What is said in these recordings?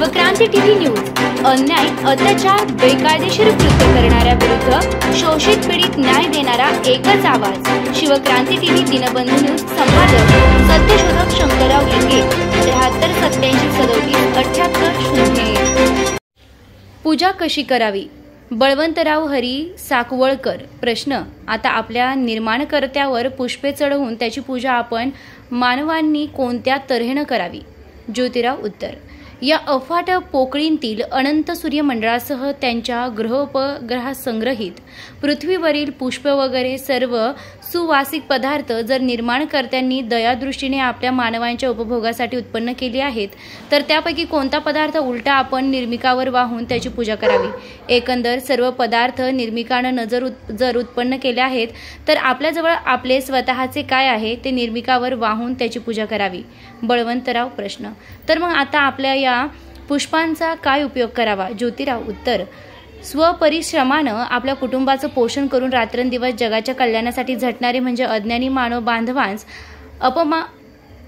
Shivkranti TV news अन्याय, अत्याचार, बेकायदेशीर कृत्य करणाऱ्या विरुद्ध शोषित पीडित न्याय देणारा एकच आवाज। शिवक्रांती टीव्ही दिनबंधू न्यूज संपादक सत्यशोधक शंकरराव लिंगे 73 87 37 78 0। पूजा कशी करावी? बळवंतराव हरी साकवळकर। प्रश्न, आता आपल्या निर्माणकर्त्यावर पुष्पे चढवून त्याची पूजा आपण मानवांनी कोणत्या तऱ्हेने करावी? ज्योतिराव। उत्तर, या अफाट पोकळींतील अनंत सूर्यमंडळासह त्यांच्या ग्रहोपग्रहात संग्रहित पृथ्वीवरील पुष्प वगैरे सर्व सुवासिक पदार्थ जर निर्माणकर्त्यांनी दयादृष्टीने आपल्या मानवांच्या उपभोगासाठी उत्पन्न केली आहेत, तर त्यापैकी कोणता पदार्थ उलटा आपण निर्मिकावर वाहून त्याची पूजा करावी? एकंदर सर्व पदार्थ निर्मिकानं जर उत्पन्न केले आहेत, तर आपल्याजवळ आपले स्वतःचे काय आहे ते निर्मिकावर वाहून त्याची पूजा करावी। बळवंतराव। प्रश्न, तर मग आता आपल्या या पुष्पांचा काय उपयोग करावा? ज्योतिराव। उत्तर, स्वपरिश्रमानं आपल्या कुटुंबाचं पोषण करून रात्रंदिवस जगाच्या कल्याणासाठी झटणारे म्हणजे अज्ञानी मानव बांधवांस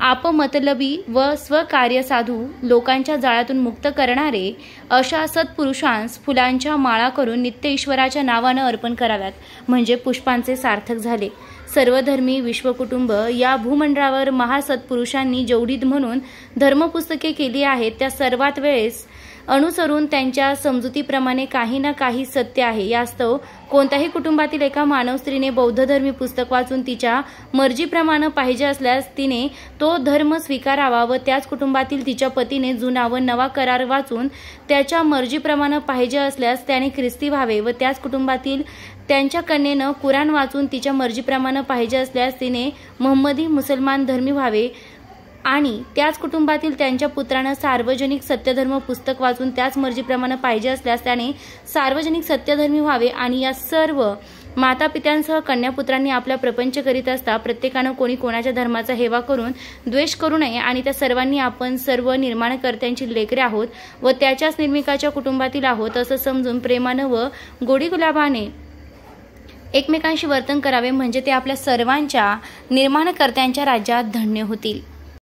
आपमतलबी व स्वकार्य साधू लोकांच्या जाळ्यातून मुक्त करणारे अशा सत्पुरुषांस फुलांच्या माळा करून नित्य ईश्वराच्या नावानं अर्पण कराव्यात, म्हणजे पुष्पांचे सार्थक झाले। सर्वधर्मी विश्वकुटुंब या भूमंडळावर महासत्पुरुषांनी जेवढी म्हणून धर्मपुस्तके केली आहेत, त्या सर्वात वेळेस अनुसरून त्यांच्या समजुतीप्रमाणे काही ना काही सत्य आहे। यास्तव कोणत्याही कुटुंबातील एका मानव स्त्रीने बौद्धधर्मी पुस्तक वाचून तिच्या मर्जीप्रमाणे पाहिजे असल्यास तिने तो धर्म स्वीकारावा व त्याच कुटुंबातील तिच्या पतीने जुना व नवा करार वाचून त्याच्या मर्जीप्रमाणे पाहिजे असल्यास त्याने ख्रिस्ती व्हावे व त्याच कुटुंबातील त्यांच्या कन्येनं कुराण वाचून तिच्या मर्जीप्रमाणे पाहिजे असल्यास तिने मोहम्मदी मुसलमान धर्मी व्हावे आणि त्याच कुटुंबातील त्यांच्या पुत्रानं सार्वजनिक सत्यधर्म पुस्तक वाचून त्याच मर्जीप्रमाणे पाहिजे असल्यास त्याने सार्वजनिक सत्यधर्मी व्हावे। आणि या सर्व मातापित्यांसह कन्यापुत्रांनी आपला प्रपंच करीत असता प्रत्येकानं कोणी कोणाच्या धर्माचा हेवा करून द्वेष करू नये आणि त्या सर्वांनी आपण सर्व निर्माणकर्त्यांची लेकरे आहोत व त्याच्याच निर्मिकाच्या कुटुंबातील आहोत असं समजून प्रेमानं व गोडीगुलाबाने एकमेकांशी वर्तन करावे, म्हणजे ते आपल्या सर्वांच्या निर्माणकर्त्यांच्या राज्यात धन्य होतील।